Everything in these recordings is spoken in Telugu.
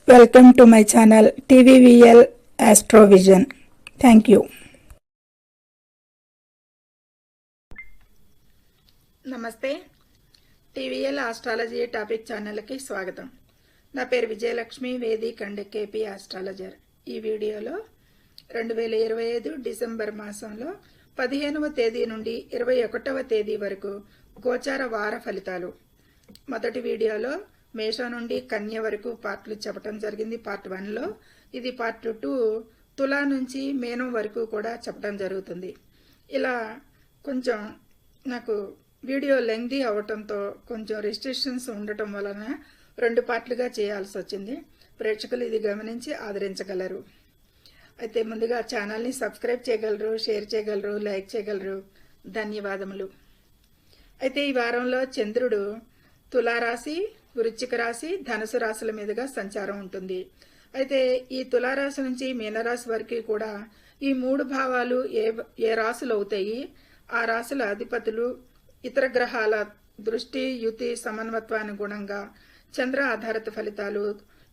Welcome to my channel TVVL Astrovision. Thank you. నమస్తే. టీవీఎల్ ఆస్ట్రాలజీ టాపిక్ ఛానల్కి స్వాగతం. నా పేరు Vijayalakshmi, Vedic and KP astrologer. ఈ వీడియోలో 2025 డిసెంబర్ మాసంలో 15వ తేదీ నుండి 21వ తేదీ వరకు గోచార వార ఫలితాలు. మొదటి వీడియోలో మేషం నుండి కన్య వరకు పార్ట్లు చెప్పడం జరిగింది పార్ట్ 1లో. ఇది పార్ట్ 2 తులా నుంచి మేనం వరకు కూడా చెప్పడం జరుగుతుంది. ఇలా కొంచెం నాకు వీడియో లెంగ్దీ అవటంతో కొంచెం రెస్ట్రిక్షన్స్ ఉండటం వలన 2 పార్ట్లుగా చేయాల్సి వచ్చింది. ప్రేక్షకులు ఇది గమనించి ఆదరించగలరు. అయితే ముందుగా ఛానల్ని సబ్స్క్రైబ్ చేయగలరు, షేర్ చేయగలరు, లైక్ చేయగలరు. ధన్యవాదములు. అయితే ఈ వారంలో చంద్రుడు తులారాశి, వృశ్చిక రాశి, ధనుసు రాశుల మీదుగా సంచారం ఉంటుంది. అయితే ఈ తులారాశి నుంచి మీనరాశి వరకు కూడా ఈ 3 భావాలు ఏ రాశులు అవుతాయి, ఆ రాశుల అధిపతులు, ఇతర గ్రహాల దృష్టి, యుతి, సమన్వత్వానుగుణంగా చంద్ర ఆధారిత ఫలితాలు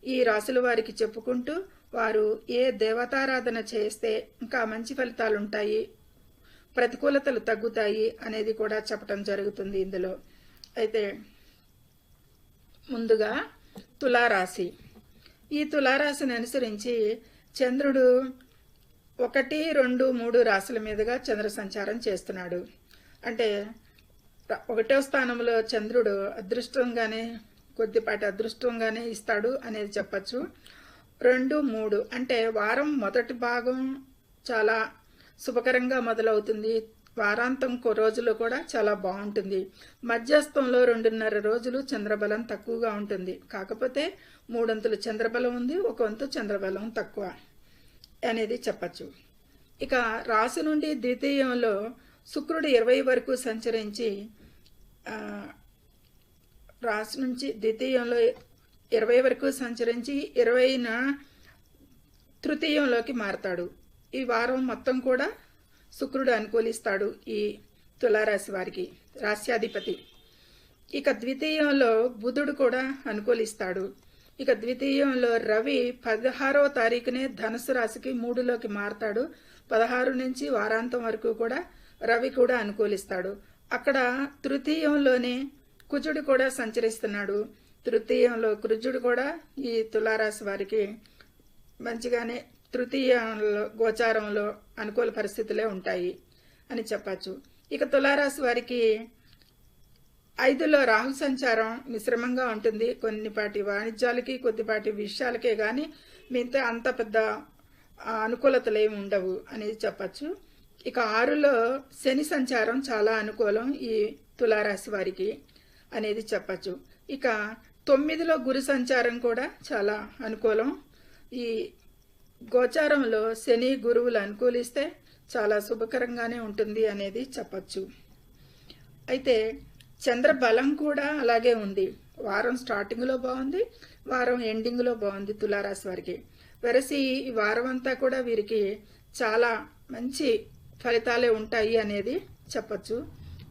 ఈ రాశుల వారికి చెప్పుకుంటూ వారు ఏ దేవతారాధన చేస్తే ఇంకా మంచి ఫలితాలు ఉంటాయి, ప్రతికూలతలు తగ్గుతాయి అనేది కూడా చెప్పడం జరుగుతుంది ఇందులో. అయితే ముందుగా తులారాశి. ఈ తులారాశిని అనుసరించి చంద్రుడు 1, 2, 3 రాశుల మీదుగా చంద్ర సంచారం చేస్తున్నాడు. అంటే 1వ స్థానంలో చంద్రుడు అదృష్టంగానే, కొద్దిపాటి అదృష్టంగానే ఇస్తాడు అనేది చెప్పచ్చు. 2, 3 అంటే వారం మొదటి భాగం చాలా శుభకరంగా మొదలవుతుంది. వారాంతం రోజులు కూడా చాలా బాగుంటుంది. మధ్యస్థంలో 2.5 రోజులు చంద్రబలం తక్కువగా ఉంటుంది. కాకపోతే 3 వంతులు చంద్రబలం ఉంది, 1 వంతు చంద్రబలం తక్కువ అనేది చెప్పచ్చు. ఇక రాశి నుండి ద్వితీయంలో శుక్రుడు 20 వరకు సంచరించి, రాశి నుంచి ద్వితీయంలో 20 వరకు సంచరించి 20న తృతీయంలోకి మారతాడు. ఈ వారం మొత్తం కూడా శుక్రుడు అనుకూలిస్తాడు ఈ తులారాశి వారికి, రాశ్యాధిపతి. ఇక ద్వితీయంలో బుధుడు కూడా అనుకూలిస్తాడు. ఇక ద్వితీయంలో రవి 16వ తారీఖునే ధనుసు రాశికి 3లోకి మారతాడు. 16 నుంచి వారాంతం వరకు కూడా రవి కూడా అనుకూలిస్తాడు. అక్కడ తృతీయంలోనే కుజుడు కూడా సంచరిస్తున్నాడు. తృతీయంలో కుజుడు కూడా ఈ తులారాశి వారికి మంచిగానే తృతీయ గోచారంలో అనుకూల పరిస్థితులే ఉంటాయి అని చెప్పచ్చు. ఇక తులారాశి వారికి 5లో రాహు సంచారం మిశ్రమంగా ఉంటుంది. కొన్నిపాటి వాణిజ్యాలకి, కొద్దిపాటి విషయాలకే కానీ మిగతా అంత పెద్ద అనుకూలతలు ఏమి ఉండవు అనేది చెప్పచ్చు. ఇక 6లో శని సంచారం చాలా అనుకూలం ఈ తులారాశి వారికి అనేది చెప్పచ్చు. ఇక 9లో గురు సంచారం కూడా చాలా అనుకూలం. ఈ గోచారంలో శని, గురువులు అనుకూలిస్తే చాలా శుభకరంగానే ఉంటుంది అనేది చెప్పచ్చు. అయితే చంద్ర బలం కూడా అలాగే ఉంది. వారం స్టార్టింగ్లో బాగుంది, వారం ఎండింగ్లో బాగుంది తులారాశి వారికి. వెరసి ఈ వారం అంతా కూడా వీరికి చాలా మంచి ఫలితాలే ఉంటాయి అనేది చెప్పచ్చు.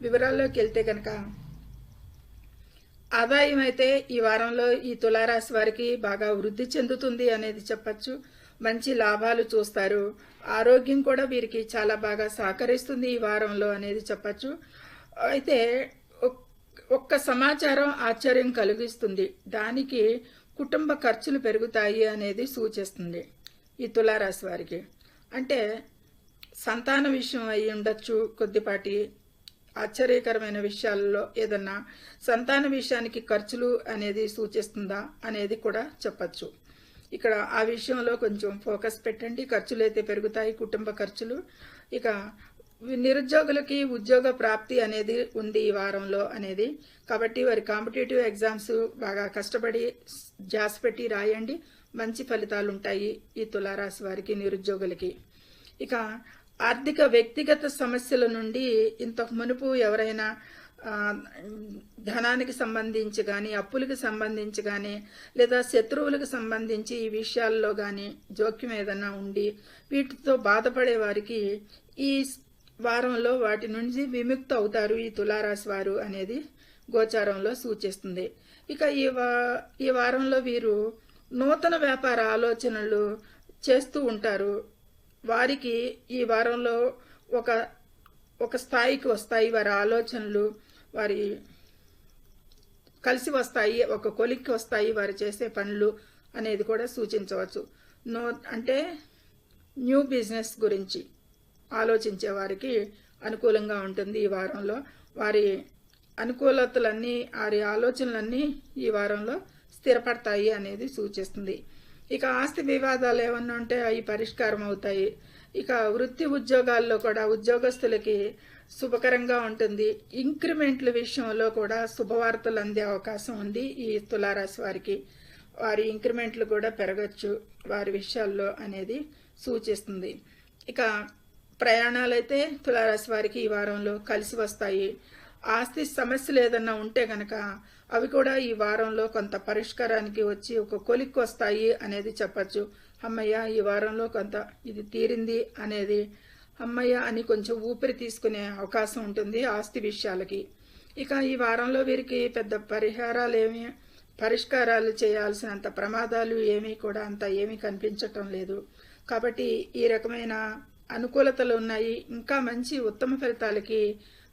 వివరాల్లోకి వెళ్తే కనుక ఆదాయం అయితే ఈ వారంలో ఈ తులారాశి వారికి బాగా వృద్ధి చెందుతుంది అనేది చెప్పచ్చు. మంచి లాభాలు చూస్తారు. ఆరోగ్యం కూడా వీరికి చాలా బాగా సహకరిస్తుంది ఈ వారంలో అనేది చెప్పచ్చు. అయితే ఒక్క సమాచారం ఆశ్చర్యం కలిగిస్తుంది. దానికి కుటుంబ ఖర్చులు పెరుగుతాయి అనేది సూచిస్తుంది ఈ తులారాశి వారికి. అంటే సంతాన విషయం అయి ఉండొచ్చు. కొద్దిపాటి ఆశ్చర్యకరమైన విషయాల్లో ఏదన్నా సంతాన విషయానికి ఖర్చులు అనేది సూచిస్తుందా అనేది కూడా చెప్పచ్చు. ఇక్కడ ఆ విషయంలో కొంచెం ఫోకస్ పెట్టండి. ఖర్చులు అయితే పెరుగుతాయి, కుటుంబ ఖర్చులు. ఇక నిరుద్యోగులకి ఉద్యోగ ప్రాప్తి అనేది ఉంది ఈ వారంలో అనేది. కాబట్టి వారి కాంపిటేటివ్ ఎగ్జామ్స్ బాగా కష్టపడి జాస్ పెట్టి రాయండి, మంచి ఫలితాలు ఉంటాయి ఈ తులారాశి వారికి, నిరుద్యోగులకి. ఇక ఆర్థిక వ్యక్తిగత సమస్యల నుండి ఇంతకు మునుపు ఎవరైనా ధనానికి సంబంధించి కానీ, అప్పులకు సంబంధించి కానీ, లేదా శత్రువులకు సంబంధించి ఈ విషయాల్లో కానీ జోక్యం ఏదైనా ఉండి వీటితో బాధపడే వారికి ఈ వారంలో వాటి నుంచి విముక్త అవుతారు ఈ తులారాశి వారు అనేది గోచారంలో సూచిస్తుంది. ఇక ఈ వారంలో వీరు నూతన వ్యాపార ఆలోచనలు చేస్తూ ఉంటారు. వారికి ఈ వారంలో ఒక ఒక స్థాయికి వస్తాయి వారి ఆలోచనలు, వారి కలిసి వస్తాయి, ఒక కొలిక్కి వస్తాయి వారు చేసే పనులు అనేది కూడా సూచించవచ్చు. నో అంటే న్యూ బిజినెస్ గురించి ఆలోచించే వారికి అనుకూలంగా ఉంటుంది ఈ వారంలో. వారి అనుకూలతలన్నీ, వారి ఆలోచనలన్నీ ఈ వారంలో స్థిరపడతాయి అనేది సూచిస్తుంది. ఇక ఆస్తి వివాదాలు ఏమన్నా ఉంటే అవి పరిష్కారం అవుతాయి. ఇక వృత్తి ఉద్యోగాల్లో కూడా ఉద్యోగస్తులకి శుభకరంగా ఉంటుంది. ఇంక్రిమెంట్ల విషయంలో కూడా శుభవార్తలు అందే అవకాశం ఉంది ఈ తులారాశి వారికి. వారి ఇంక్రిమెంట్లు కూడా పెరగచ్చు వారి విషయాల్లో అనేది సూచిస్తుంది. ఇక ప్రయాణాలైతే తులారాశి వారికి ఈ వారంలో కలిసి వస్తాయి. ఆస్తి సమస్యలు ఏదన్నా ఉంటే కనుక అవి కూడా ఈ వారంలో కొంత పరిష్కారానికి వచ్చి ఒక కొలిక్కి వస్తాయి అనేది చెప్పచ్చు. అమ్మయ్య ఈ వారంలో కొంత ఇది తీరింది అనేది, అమ్మయ్య అని కొంచెం ఊపిరి తీసుకునే అవకాశం ఉంటుంది ఆస్తి విషయాలకి. ఇక ఈ వారంలో వీరికి పెద్ద పరిష్కారాలు చేయాల్సినంత ప్రమాదాలు ఏమీ కూడా అంత ఏమీ కనిపించటం లేదు. కాబట్టి ఈ రకమైన అనుకూలతలు ఉన్నాయి. ఇంకా మంచి ఉత్తమ ఫలితాలకి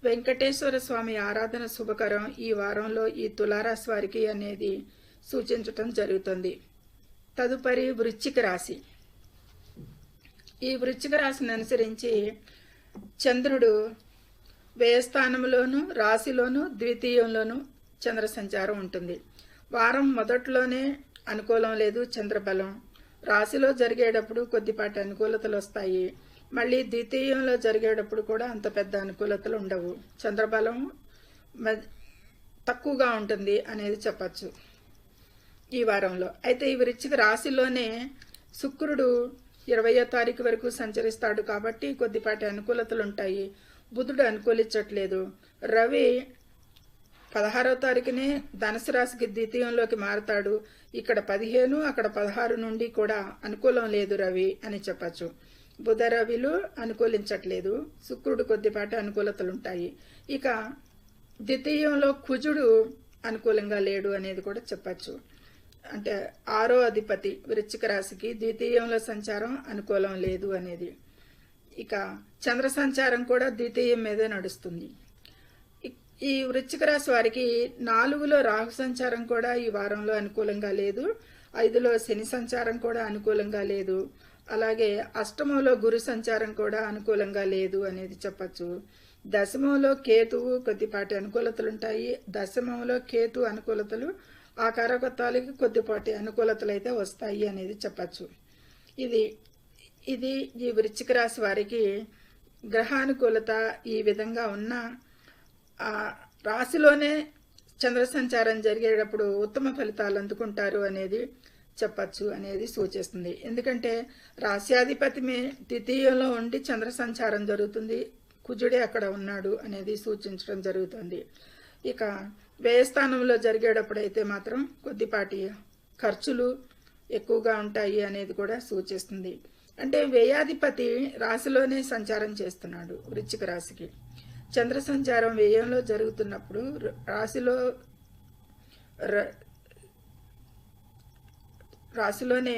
వెంకటేశ్వర స్వామి ఆరాధన శుభకరం ఈ వారంలో ఈ తులారాశి వారికి అనేది సూచించటం జరుగుతుంది. తదుపరి వృశ్చిక రాశి. ఈ వృశ్చిక రాశిని అనుసరించి చంద్రుడు వ్యయస్థానంలోను, రాశిలోను, ద్వితీయంలోను చంద్ర సంచారం ఉంటుంది. వారం మొదట్లోనే అనుకూలం లేదు చంద్రబలం. రాశిలో జరిగేటప్పుడు కొద్దిపాటి అనుకూలతలు వస్తాయి. మళ్ళీ ద్వితీయంలో జరిగేటప్పుడు కూడా అంత పెద్ద అనుకూలతలు ఉండవు. చంద్రబలం తక్కువగా ఉంటుంది అనేది చెప్పచ్చు ఈ వారంలో. అయితే ఈ వృశ్చిక రాశిలోనే శుక్రుడు 20వ తారీఖు వరకు సంచరిస్తాడు కాబట్టి కొద్దిపాటి అనుకూలతలు ఉంటాయి. బుధుడు అనుకూలించట్లేదు. రవి 16వ తారీఖునే ధనుసు రాశికి ద్వితీయంలోకి మారతాడు. ఇక్కడ 15 అక్కడ 16 నుండి కూడా అనుకూలం లేదు రవి అని చెప్పచ్చు. బుధ రవిలు అనుకూలించట్లేదు. శుక్రుడు కొద్దిపాటి అనుకూలతలు ఉంటాయి. ఇక ద్వితీయంలో కుజుడు అనుకూలంగా లేడు అనేది కూడా చెప్పచ్చు. అంటే 6వ అధిపతి వృశ్చిక రాశికి ద్వితీయంలో సంచారం అనుకూలం లేదు అనేది. ఇక చంద్ర సంచారం కూడా ద్వితీయం మీదే నడుస్తుంది. ఈ వృశ్చిక రాశి వారికి 4లో రాహు సంచారం కూడా ఈ వారంలో అనుకూలంగా లేదు. 5లో శని సంచారం కూడా అనుకూలంగా లేదు. అలాగే అష్టమంలో గురు సంచారం కూడా అనుకూలంగా లేదు అనేది చెప్పచ్చు. దశమంలో కేతువు కొద్దిపాటి అనుకూలతలు ఉంటాయి. దశమంలో కేతు అనుకూలతలు ఆ కారకత్వాలకి కొద్దిపాటి అనుకూలతలు అయితే వస్తాయి అనేది చెప్పచ్చు. ఇది ఈ వృశ్చిక రాశి వారికి గ్రహానుకూలత ఈ విధంగా ఉన్న రాశిలోనే చంద్ర సంచారం జరిగేటప్పుడు ఉత్తమ ఫలితాలు అందుకుంటారు అనేది చెప్పచ్చు అనేది సూచిస్తుంది. ఎందుకంటే రాశ్యాధిపతి ద్వితీయంలో ఉండి చంద్ర సంచారం జరుగుతుంది, కుజుడే అక్కడ ఉన్నాడు అనేది సూచించడం జరుగుతుంది. ఇక వ్యయస్థానంలో జరిగేటప్పుడు అయితే మాత్రం కొద్దిపాటి ఖర్చులు ఎక్కువగా ఉంటాయి అనేది కూడా సూచిస్తుంది. అంటే వ్యయాధిపతి రాశిలోనే సంచారం చేస్తున్నాడు వృశ్చిక రాశికి. చంద్ర సంచారం వ్యయంలో జరుగుతున్నప్పుడు రాశిలోనే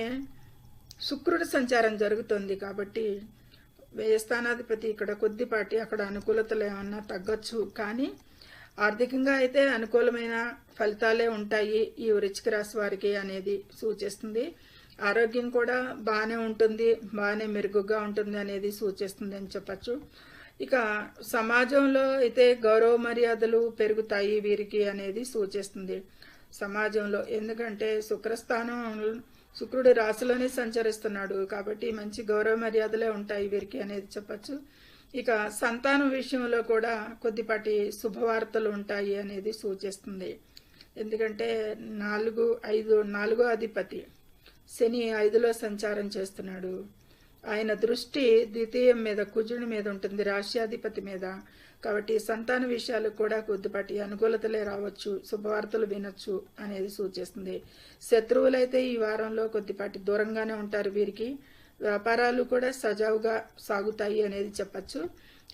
శుక్రుడి సంచారం జరుగుతుంది. కాబట్టి వ్యయస్థానాధిపతి ఇక్కడ కొద్దిపాటి అక్కడ అనుకూలతలు ఏమన్నా తగ్గొచ్చు, కానీ ఆర్థికంగా అయితే అనుకూలమైన ఫలితాలే ఉంటాయి ఈ వృశ్చిక రాశి వారికి అనేది సూచిస్తుంది. ఆరోగ్యం కూడా బాగానే ఉంటుంది, బాగానే మెరుగుగా ఉంటుంది అనేది సూచిస్తుంది అని చెప్పచ్చు. ఇక సమాజంలో అయితే గౌరవ మర్యాదలు పెరుగుతాయి వీరికి అనేది సూచిస్తుంది సమాజంలో. ఎందుకంటే శుక్రుడు రాశిలోనే సంచరిస్తున్నాడు కాబట్టి మంచి గౌరవ మర్యాదలే ఉంటాయి వీరికి అనేది చెప్పచ్చు. ఇక సంతానం విషయంలో కూడా కొద్దిపాటి శుభవార్తలు ఉంటాయి అనేది సూచిస్తుంది. ఎందుకంటే 4వ అధిపతి శని 5లో సంచారం చేస్తున్నాడు. ఆయన దృష్టి ద్వితీయం మీద కుజుని మీద ఉంటుంది, రాశ్యాధిపతి మీద. కాబట్టి సంతాన విషయాలకు కూడా కొద్దిపాటి అనుకూలతలే రావచ్చు, శుభవార్తలు వినొచ్చు అనేది సూచిస్తుంది. శత్రువులైతే ఈ వారంలో కొద్దిపాటి దూరంగానే ఉంటారు వీరికి. వ్యాపారాలు కూడా సజావుగా సాగుతాయి అనేది చెప్పచ్చు.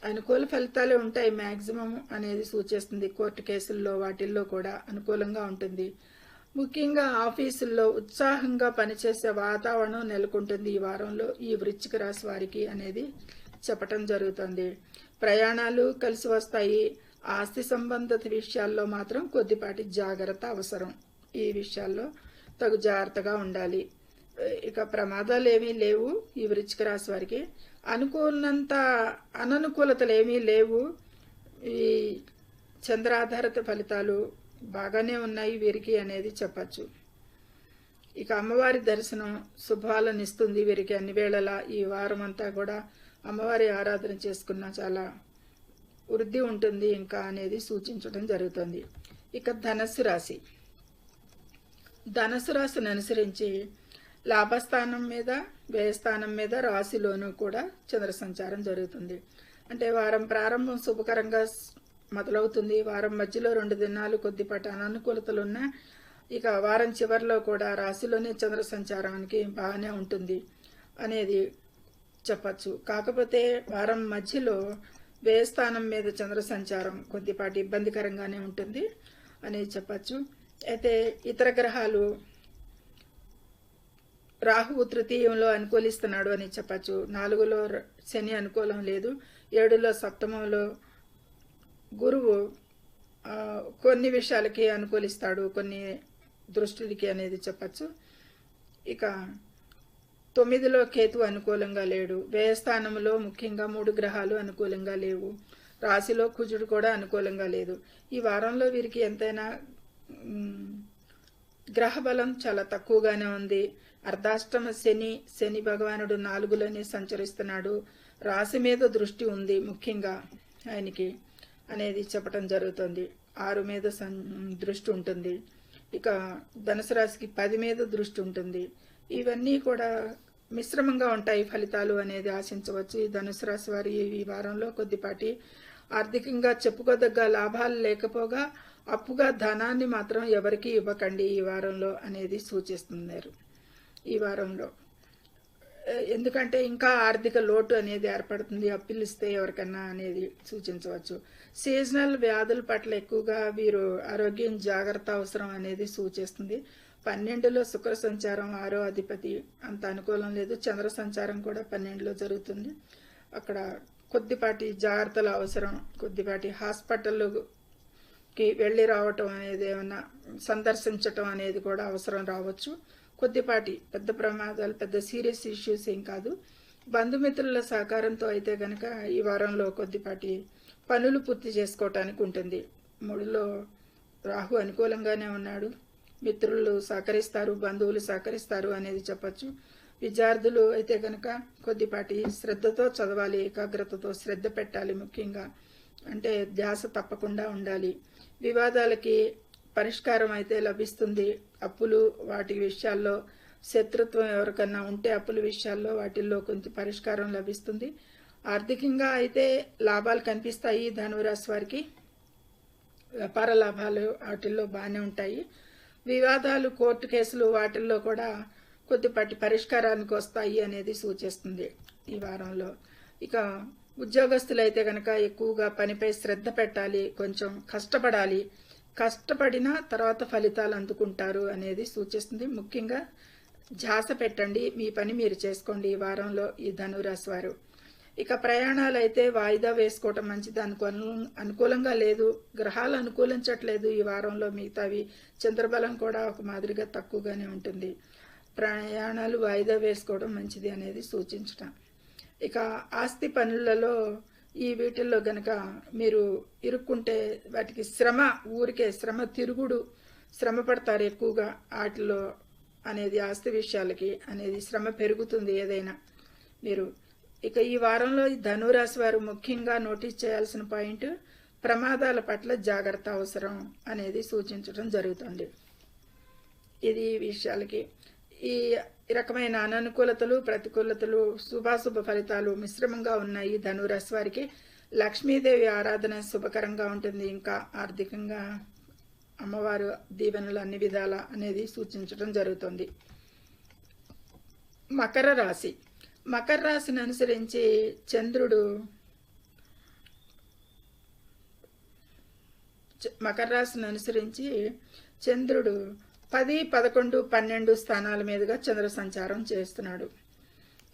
అనుకూల ఫలితాలే ఉంటాయి మ్యాక్సిమం అనేది సూచిస్తుంది. కోర్టు కేసుల్లో వాటిల్లో కూడా అనుకూలంగా ఉంటుంది. ముఖ్యంగా ఆఫీసుల్లో ఉత్సాహంగా పనిచేసే వాతావరణం నెలకొంటుంది ఈ వారంలో ఈ వృశ్చిక రాశి వారికి అనేది చెప్పటం జరుగుతుంది. ప్రయాణాలు కలిసి వస్తాయి. ఆస్తి సంబంధిత విషయాల్లో మాత్రం కొద్దిపాటి జాగ్రత్త అవసరం. ఈ విషయాల్లో తగు జాగ్రత్తగా ఉండాలి. ఇక ప్రమాదాలు ఏమీ లేవు ఈ వృశ్చిక రాశి వారికి. అనుకున్నంత అననుకూలతలు ఏమీ లేవు. ఈ చంద్రాధారిత ఫలితాలు బాగానే ఉన్నాయి వీరికి అనేది చెప్పచ్చు. ఇక అమ్మవారి దర్శనం శుభాలను ఇస్తుంది వీరికి అన్ని వేళలా. ఈ వారం అంతా కూడా అమ్మవారి ఆరాధన చేసుకున్న చాలా వృద్ధి ఉంటుంది ఇంకా అనేది సూచించడం జరుగుతుంది. ఇక ధనస్సు రాశి. ధనస్సు రాశిని అనుసరించి లాభస్థానం మీద వ్యయస్థానం మీద రాశిలోనూ కూడా చంద్ర సంచారం జరుగుతుంది. అంటే వారం ప్రారంభం శుభకరంగా మొదలవుతుంది. వారం మధ్యలో 2 దినాలు కొద్దిపాటి అననుకూలతలున్నా ఇక వారం చివరిలో కూడా రాశిలోనే చంద్ర సంచారానికి బాగానే ఉంటుంది అనేది చెప్పచ్చు. కాకపోతే వారం మధ్యలో వ్యయస్థానం మీద చంద్ర సంచారం కొద్దిపాటి ఇబ్బందికరంగానే ఉంటుంది అనేది చెప్పచ్చు. అయితే ఇతర గ్రహాలు రాహువు తృతీయంలో అనుకూలిస్తున్నాడు అని చెప్పచ్చు. 4లో శని అనుకూలం లేదు. 7లో సప్తమంలో గురువు కొన్ని విషయాలకి అనుకూలిస్తాడు, కొన్ని దృష్టికి అనేది చెప్పచ్చు. ఇక 9లో కేతు అనుకూలంగా లేడు. వ్యయస్థానంలో ముఖ్యంగా 3 గ్రహాలు అనుకూలంగా లేవు. రాశిలో కుజుడు కూడా అనుకూలంగా లేదు. ఈ వారంలో వీరికి ఎంతైనా గ్రహ బలం చాలా తక్కువగానే ఉంది. అర్ధాష్టమ శని భగవానుడు 4లోనే సంచరిస్తున్నాడు. రాశి మీద దృష్టి ఉంది ముఖ్యంగా ఆయనకి అనేది చెప్పటం జరుగుతుంది. 6 మీద దృష్టి ఉంటుంది. ఇక ధనుసు రాశికి 10 మీద దృష్టి ఉంటుంది. ఇవన్నీ కూడా మిశ్రమంగా ఉంటాయి ఫలితాలు అనేది ఆశించవచ్చు. ఈ ధనుసు రాశి వారి ఈ వారంలో కొద్దిపాటి ఆర్థికంగా చెప్పుకోదగ్గ లాభాలు లేకపోగా అప్పుగా ధనాన్ని మాత్రం ఎవరికి ఇవ్వకండి ఈ వారంలో అనేది సూచిస్తున్నారు. ఈ వారంలో ఎందుకంటే ఇంకా ఆర్థిక లోటు అనేది ఏర్పడుతుంది అప్పులు ఇస్తే ఎవరికన్నా అనేది సూచించవచ్చు. సీజనల్ వ్యాధుల పట్ల ఎక్కువగా వీరు ఆరోగ్యం జాగ్రత్త అవసరం అనేది సూచిస్తుంది. 12లో శుక్ర సంచారం 6వ అధిపతి అంత అనుకూలం లేదు. చంద్ర సంచారం కూడా 12లో జరుగుతుంది. అక్కడ కొద్దిపాటి జాగ్రత్తలు అవసరం. కొద్దిపాటి హాస్పిటల్కి వెళ్ళి రావటం అనేది ఏమన్నా సందర్శించటం అనేది కూడా అవసరం రావచ్చు. కొద్దిపాటి పెద్ద ప్రమాదాలు పెద్ద సీరియస్ ఇష్యూస్ ఏం కాదు. బంధుమిత్రుల సహకారంతో అయితే కనుక ఈ వారంలో కొద్దిపాటి పనులు పూర్తి చేసుకోవటానికి ఉంటుంది. 3లో రాహు అనుకూలంగానే ఉన్నాడు. మిత్రులు సహకరిస్తారు, బంధువులు సహకరిస్తారు అనేది చెప్పచ్చు. విద్యార్థులు అయితే కనుక కొద్దిపాటి శ్రద్ధతో చదవాలి, ఏకాగ్రతతో శ్రద్ధ పెట్టాలి. ముఖ్యంగా అంటే ధ్యాస తప్పకుండా ఉండాలి. వివాదాలకి పరిష్కారం అయితే లభిస్తుంది. అప్పులు వాటి విషయాల్లో శత్రుత్వం ఎవరికన్నా ఉంటే అప్పుల విషయాల్లో వాటిల్లో కొంచెం పరిష్కారం లభిస్తుంది. ఆర్థికంగా అయితే లాభాలు కనిపిస్తాయి. ధనురాశి వారికి వ్యాపార లాభాలు వాటిల్లో బాగానే ఉంటాయి. వివాదాలు కోర్టు కేసులు వాటిల్లో కూడా కొద్దిపాటి పరిష్కారానికి వస్తాయి అనేది సూచిస్తుంది ఈ వారంలో. ఇక ఉద్యోగస్తులు అయితే కనుక ఎక్కువగా పనిపై శ్రద్ధ పెట్టాలి, కొంచెం కష్టపడాలి. కష్టపడిన తర్వాత ఫలితాలు అందుకుంటారు అనేది సూచిస్తుంది. ముఖ్యంగా ధ్యాస పెట్టండి, మీ పని మీరు చేసుకోండి ఈ వారంలో ఈ ధనురాశి వారు. ఇక ప్రయాణాలు అయితే వాయిదా వేసుకోవటం మంచిది. అనుకూలంగా లేదు, గ్రహాలు అనుకూలించట్లేదు ఈ వారంలో. మిగతావి చంద్రబలం కూడా ఒక మాదిరిగా తక్కువగానే ఉంటుంది. ప్రయాణాలు వాయిదా వేసుకోవడం మంచిది అనేది సూచించటం. ఇక ఆస్తి పనులలో ఈ వీటిల్లో గనక మీరు ఇరుక్కుంటే వాటికి ఊరికే తిరుగుడు శ్రమ పడతారు ఎక్కువగా వాటిలో అనేది ఆస్తి విషయాలకి అనేది శ్రమ పెరుగుతుంది ఏదైనా మీరు. ఇక ఈ వారంలో ఈ ధనురాశి వారు ముఖ్యంగా నోటీస్ చేయాల్సిన పాయింట్ ప్రమాదాల పట్ల జాగ్రత్త అవసరం అనేది సూచించడం జరుగుతుంది. ఇది విషయాలకి ఈ రకమైన అననుకూలతలు ప్రతికూలతలు శుభాశుభ ఫలితాలు మిశ్రమంగా ఉన్నాయి. ధనురాశి వారికి లక్ష్మీదేవి ఆరాధన శుభకరంగా ఉంటుంది. ఇంకా ఆర్థికంగా అమ్మవారు దీవెనలు అన్ని విధాల అనేది సూచించడం జరుగుతుంది. మకర రాశి. మకర రాశిని అనుసరించి చంద్రుడు 10, 11, 12 స్థానాల మీదుగా చంద్ర సంచారం చేస్తున్నాడు.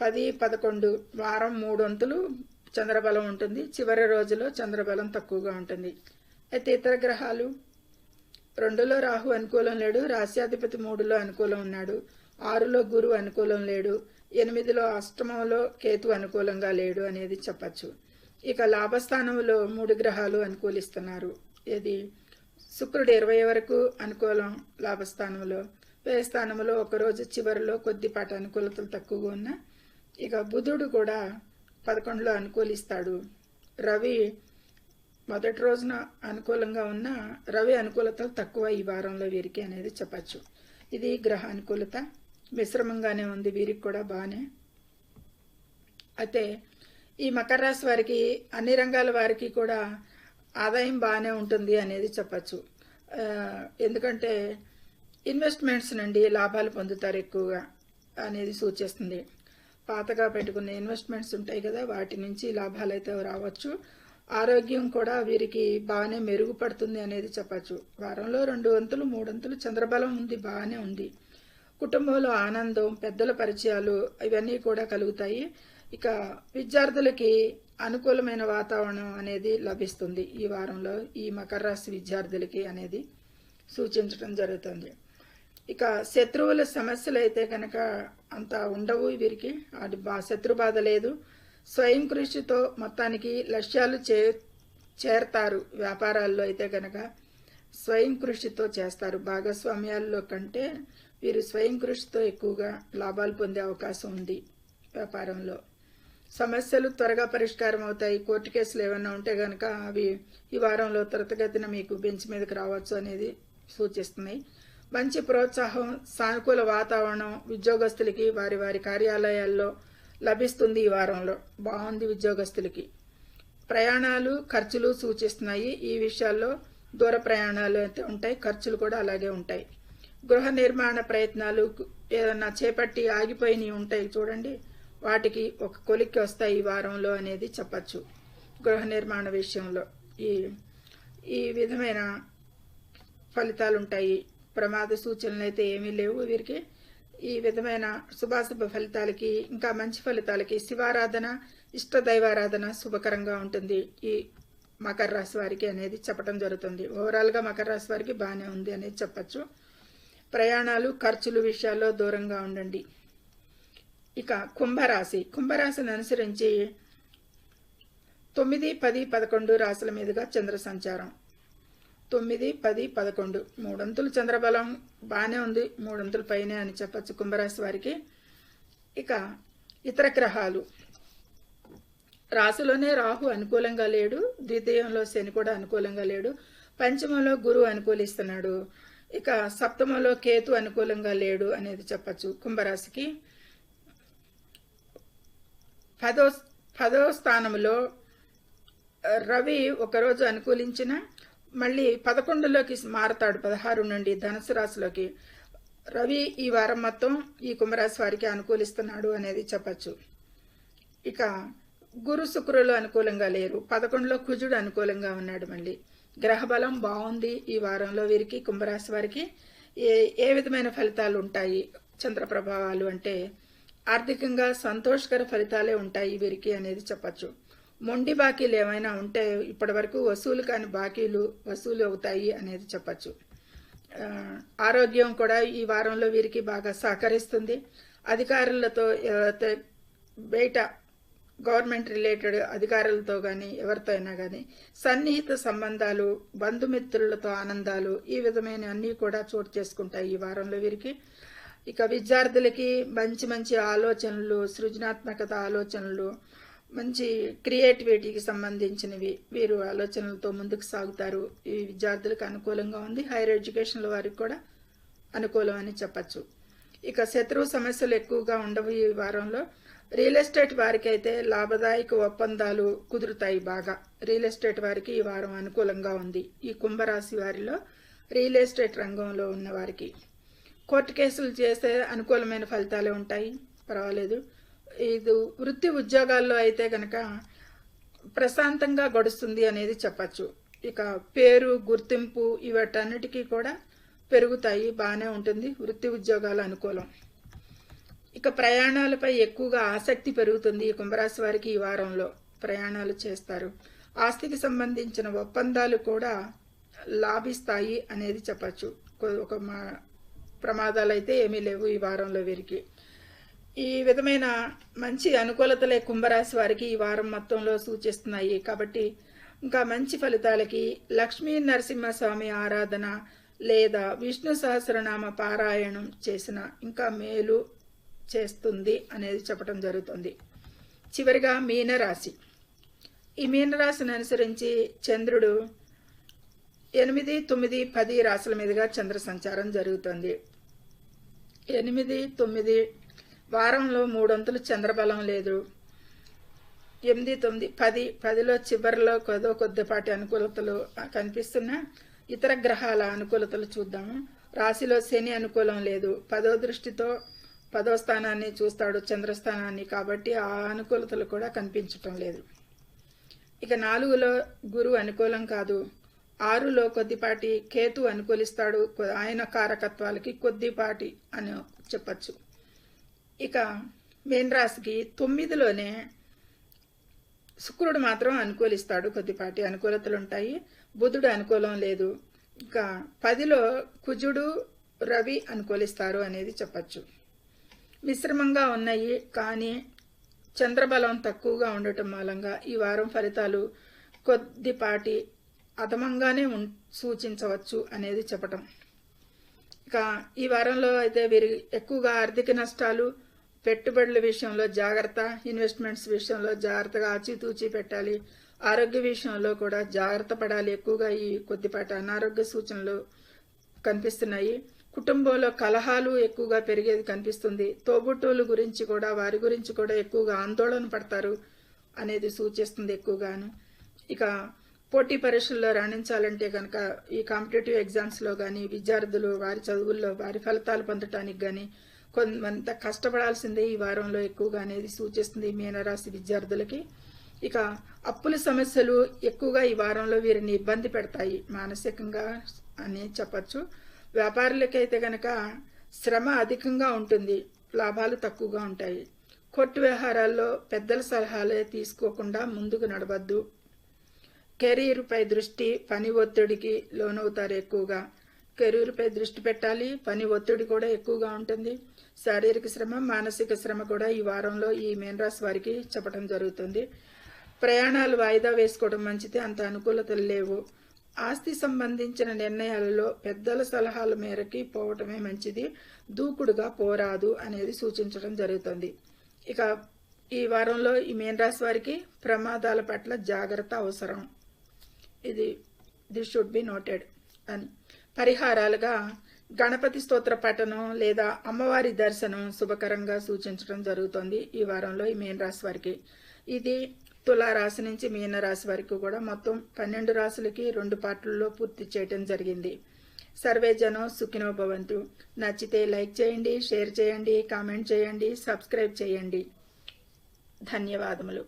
10, 11 వారం 3 వంతులు చంద్రబలం ఉంటుంది. చివరి రోజులో చంద్రబలం తక్కువగా ఉంటుంది. అయితే ఇతర గ్రహాలు 2లో రాహు అనుకూలం లేడు, రాశ్యాధిపతి 3లో అనుకూలం ఉన్నాడు, 6లో గురువు అనుకూలం లేడు, 8లో అష్టమంలో కేతు అనుకూలంగా లేడు అనేది చెప్పచ్చు. ఇక లాభస్థానంలో 3 గ్రహాలు అనుకూలిస్తున్నారు. ఇది శుక్రుడు 20 వరకు అనుకూలం లాభస్థానంలో, వ్యయస్థానంలో ఒకరోజు చివరిలో కొద్దిపాటి అనుకూలతలు తక్కువగా ఉన్నా, ఇక బుధుడు కూడా 11లో అనుకూలిస్తాడు. రవి మొదటి రోజున అనుకూలంగా ఉన్న రవి అనుకూలతలు తక్కువ ఈ వారంలో వీరికి అనేది చెప్పచ్చు. ఇది గ్రహ అనుకూలత మిశ్రమంగానే ఉంది, వీరికి కూడా బాగానే. అయితే ఈ మకర రాశి వారికి అన్ని రంగాల వారికి కూడా ఆదాయం బాగానే ఉంటుంది అనేది చెప్పచ్చు. ఎందుకంటే ఇన్వెస్ట్మెంట్స్ నుండి లాభాలు పొందుతారు ఎక్కువగా అనేది సూచిస్తుంది. పాతగా పెట్టుకున్న ఇన్వెస్ట్మెంట్స్ ఉంటాయి కదా, వాటి నుంచి లాభాలు అయితే రావచ్చు. ఆరోగ్యం కూడా వీరికి బాగానే మెరుగుపడుతుంది అనేది చెప్పచ్చు. వారంలో 2 వంతులు 3 వంతులు చంద్రబలం ఉంది, బాగానే ఉంది. కుటుంబంలో ఆనందం, పెద్దల పరిచయాలు ఇవన్నీ కూడా కలుగుతాయి. ఇక విద్యార్థులకి అనుకూలమైన వాతావరణం అనేది లభిస్తుంది ఈ వారంలో ఈ మకర రాశి విద్యార్థులకి అనేది సూచించడం జరుగుతుంది. ఇక శత్రువుల సమస్యలు అయితే కనుక అంత ఉండవు వీరికి, అది శత్రు బాధ లేదు. స్వయం కృషితో మొత్తానికి లక్ష్యాలు చేరతారు. వ్యాపారాల్లో అయితే కనుక స్వయం కృషితో చేస్తారు. భాగస్వామ్యాల్లో కంటే వీరు స్వయం కృషితో ఎక్కువగా లాభాలు పొందే అవకాశం ఉంది. వ్యాపారంలో సమస్యలు త్వరగా పరిష్కారం అవుతాయి. కోర్టు కేసులు ఏమైనా ఉంటే కనుక అవి ఈ వారంలో త్వరితగతిన మీకు బెంచ్ మీదకి రావచ్చు అనేది సూచిస్తున్నాయి. మంచి ప్రోత్సాహం, సానుకూల వాతావరణం ఉద్యోగస్తులకి వారి వారి కార్యాలయాల్లో లభిస్తుంది. ఈ వారంలో బాగుంది ఉద్యోగస్తులకి. ప్రయాణాలు, ఖర్చులు సూచిస్తున్నాయి. ఈ విషయాల్లో దూర ప్రయాణాలు అయితే ఉంటాయి, ఖర్చులు కూడా అలాగే ఉంటాయి. గృహ నిర్మాణ ప్రయత్నాలు ఏదన్నా చేపట్టి ఆగిపోయినవి ఉంటాయి చూడండి, వాటికి ఒక కొలిక్కి వస్తాయి ఈ వారంలో అనేది చెప్పచ్చు. గృహ నిర్మాణ విషయంలో ఈ విధమైన ఫలితాలు ఉంటాయి. ప్రమాద సూచనలు అయితే ఏమీ లేవు వీరికి. ఈ విధమైన శుభాశుభ ఫలితాలకి, ఇంకా మంచి ఫలితాలకి శివారాధన, ఇష్ట దైవారాధన శుభకరంగా ఉంటుంది ఈ మకర రాశి వారికి అనేది చెప్పడం జరుగుతుంది. ఓవరాల్గా మకర రాశి వారికి బాగానే ఉంది అనేది చెప్పచ్చు. ప్రయాణాలు, ఖర్చులు విషయాల్లో దూరంగా ఉండండి. ఇక కుంభరాశిని అనుసరించి 9, 10, 11 రాశుల మీదుగా చంద్ర సంచారం. 9, 10, 11 3 వంతులు చంద్రబలం బాగానే ఉంది, 3 వంతుల పైనే అని చెప్పచ్చు కుంభరాశి వారికి. ఇక ఇతర గ్రహాలు రాశిలోనే రాహు అనుకూలంగా లేడు, ద్వితీయంలో శని కూడా అనుకూలంగా లేడు, పంచమంలో గురువు అనుకూలిస్తున్నాడు, ఇక సప్తమంలో కేతు అనుకూలంగా లేడు అనేది చెప్పచ్చు కుంభరాశికి. 10వ స్థానంలో రవి ఒకరోజు అనుకూలించిన మళ్ళీ 11లోకి మారతాడు. 16 నుండి ధనుసు రాశిలోకి రవి ఈ వారం మొత్తం ఈ కుంభరాశి వారికి అనుకూలిస్తున్నాడు అనేది చెప్పచ్చు. ఇక గురు శుక్రులు అనుకూలంగా లేరు, 11లో కుజుడు అనుకూలంగా ఉన్నాడు. మళ్ళీ గ్రహబలం బాగుంది ఈ వారంలో వీరికి కుంభరాశి వారికి. ఏ విధమైన ఫలితాలు ఉంటాయి చంద్ర ప్రభావాలు అంటే ఆర్థికంగా సంతోషకర ఫలితాలే ఉంటాయి వీరికి అనేది చెప్పచ్చు. మొండి బాకీలు ఏమైనా ఉంటే ఇప్పటి వరకు వసూలు కాని బాకీలు వసూలు అవుతాయి అనేది చెప్పచ్చు. ఆరోగ్యం కూడా ఈ వారంలో వీరికి బాగా సహకరిస్తుంది. అధికారులతో బయట గవర్నమెంట్ రిలేటెడ్ అధికారులతో కానీ ఎవరితో అయినా కానీ సన్నిహిత సంబంధాలు, బంధుమిత్రులతో ఆనందాలు ఈ విధమైన అన్నీ కూడా చోటు చేసుకుంటాయి ఈ వారంలో వీరికి. ఇక విద్యార్థులకి మంచి మంచి ఆలోచనలు, సృజనాత్మకత ఆలోచనలు, మంచి క్రియేటివిటీకి సంబంధించినవి వీరు ఆలోచనలతో ముందుకు సాగుతారు. ఈ విద్యార్థులకు అనుకూలంగా ఉంది. హైయర్ ఎడ్యుకేషన్ల వారికి కూడా అనుకూలం అని చెప్పచ్చు. ఇక శత్రువు సమస్యలు ఎక్కువగా ఉండవు ఈ వారంలో. రియల్ ఎస్టేట్ వారికి అయితే లాభదాయక ఒప్పందాలు కుదురుతాయి బాగా. రియల్ ఎస్టేట్ వారికి ఈ వారం అనుకూలంగా ఉంది. ఈ కుంభరాశి వారిలో రియల్ ఎస్టేట్ రంగంలో ఉన్న వారికి కోర్టు కేసులు చేసే అనుకూలమైన ఫలితాలే ఉంటాయి, పర్వాలేదు. ఇది వృత్తి ఉద్యోగాల్లో అయితే కనుక ప్రశాంతంగా గడుస్తుంది అనేది చెప్పచ్చు. ఇక పేరు, గుర్తింపు ఇవటన్నిటికీ కూడా పెరుగుతాయి, బాగానే ఉంటుంది. వృత్తి ఉద్యోగాలు అనుకూలం. ఇక ప్రయాణాలపై ఎక్కువగా ఆసక్తి పెరుగుతుంది. ఈ కుంభరాశి వారికి ఈ వారంలో ప్రయాణాలు చేస్తారు. ఆస్తికి సంబంధించిన ఒప్పందాలు కూడా లాభిస్తాయి అనేది చెప్పచ్చు. ఒక ప్రమాదాలు అయితే ఏమీ లేవు ఈ వారంలో వీరికి. ఈ విధమైన మంచి అనుకూలతలే కుంభరాశి వారికి ఈ వారం మొత్తంలో సూచిస్తున్నాయి. కాబట్టి ఇంకా మంచి ఫలితాలకి లక్ష్మీ నరసింహస్వామి ఆరాధన లేదా విష్ణు సహస్రనామ పారాయణం చేసిన ఇంకా మేలు చేస్తుంది అనేది చెప్పడం జరుగుతుంది. చివరిగా మీనరాశి. ఈ మీనరాశిని అనుసరించి చంద్రుడు 8, 9, 10 రాశుల మీదుగా చంద్ర సంచారం జరుగుతుంది. 8, 9 వారంలో 3 అంతులు చంద్రబలం లేదు. 8, 9, 10, 10లో చివరిలో కొద్దిపాటి అనుకూలతలు కనిపిస్తున్నా ఇతర గ్రహాల అనుకూలతలు చూద్దాము. రాశిలో శని అనుకూలం లేదు. 10వ దృష్టితో 10వ స్థానాన్ని చూస్తాడు, చంద్రస్థానాన్ని. కాబట్టి ఆ అనుకూలతలు కూడా కనిపించటం లేదు. ఇక 4లో గురువు అనుకూలం కాదు. 6లో కొద్దిపాటి కేతు అనుకూలిస్తాడు. ఆయన కారకత్వాలకి కొద్దిపాటి అని చెప్పచ్చు. ఇక మీన రాశికి 9లోనే శుక్రుడు మాత్రం అనుకూలిస్తాడు, కొద్దిపాటి అనుకూలతలు ఉంటాయి. బుధుడు అనుకూలం లేదు. ఇక 10లో కుజుడు, రవి అనుకూలిస్తారు అనేది చెప్పచ్చు. మిశ్రమంగా ఉన్నాయి, కానీ చంద్రబలం తక్కువగా ఉండటం మూలంగా ఈ వారం ఫలితాలు కొద్దిపాటి అధమంగానే సూచించవచ్చు అనేది చెప్పటం. ఇక ఈ వారంలో అయితే వీరి ఎక్కువగా ఆర్థిక నష్టాలు, పెట్టుబడుల విషయంలో జాగ్రత్త, ఇన్వెస్ట్మెంట్స్ విషయంలో జాగ్రత్తగా ఆచితూచి పెట్టాలి. ఆరోగ్య విషయంలో కూడా జాగ్రత్త పడాలి. ఎక్కువగా ఈ కొద్దిపాటి అనారోగ్య సూచనలు కనిపిస్తున్నాయి. కుటుంబంలో కలహాలు ఎక్కువగా పెరిగేది కనిపిస్తుంది. తోబుట్టువుల గురించి కూడా, వారి గురించి కూడా ఎక్కువగా ఆందోళన పడతారు అనేది సూచిస్తుంది ఎక్కువగాను. ఇక పోటీ పరీక్షల్లో రాణించాలంటే కనుక ఈ కాంపిటేటివ్ ఎగ్జామ్స్లో కానీ విద్యార్థులు వారి చదువుల్లో వారి ఫలితాలు పొందటానికి కానీ కొంత కష్టపడాల్సిందే ఈ వారంలో ఎక్కువగా అనేది సూచిస్తుంది మీనరాశి విద్యార్థులకి. ఇక అప్పుల సమస్యలు ఎక్కువగా ఈ వారంలో వీరిని ఇబ్బంది పెడతాయి మానసికంగా అని చెప్పచ్చు. వ్యాపారులకైతే కనుక శ్రమ అధికంగా ఉంటుంది, లాభాలు తక్కువగా ఉంటాయి. కోర్టు వ్యవహారాల్లో పెద్దల సలహాలే తీసుకోకుండా ముందుకు నడవద్దు. కెరీర్పై దృష్టి, పని ఒత్తిడికి లోనవుతారు ఎక్కువగా. కెరీర్పై దృష్టి పెట్టాలి. పని ఒత్తిడి కూడా ఎక్కువగా ఉంటుంది. శారీరక శ్రమ, మానసిక శ్రమ కూడా ఈ వారంలో ఈ మీనరాశి వారికి చెప్పడం జరుగుతుంది. ప్రయాణాలు వాయిదా వేసుకోవడం మంచిది, అంత అనుకూలతలు లేవు. ఆస్తి సంబంధించిన నిర్ణయాలలో పెద్దల సలహాల మేరకి పోవటమే మంచిది, దూకుడుగా పోరాదు అనేది సూచించడం జరుగుతుంది. ఇక ఈ వారంలో ఈ మీనరాశి వారికి ప్రమాదాల పట్ల జాగ్రత్త అవసరం. దిస్ షుడ్ బి నోటెడ్ అని. పరిహారాలుగా గణపతి స్తోత్ర పఠనం లేదా అమ్మవారి దర్శనం శుభకరంగా సూచించడం జరుగుతుంది ఈ వారంలో ఈ మీనరాశి వారికి. ఇది తులారాశి నుంచి మీనరాశి వరకు కూడా మొత్తం 12 రాశులకి 2 పార్టుల్లో పూర్తి చేయటం జరిగింది. సర్వే జనం సుఖినో భవంతు. నచ్చితే లైక్ చేయండి, షేర్ చేయండి, కామెంట్ చేయండి, సబ్స్క్రైబ్ చేయండి. ధన్యవాదములు.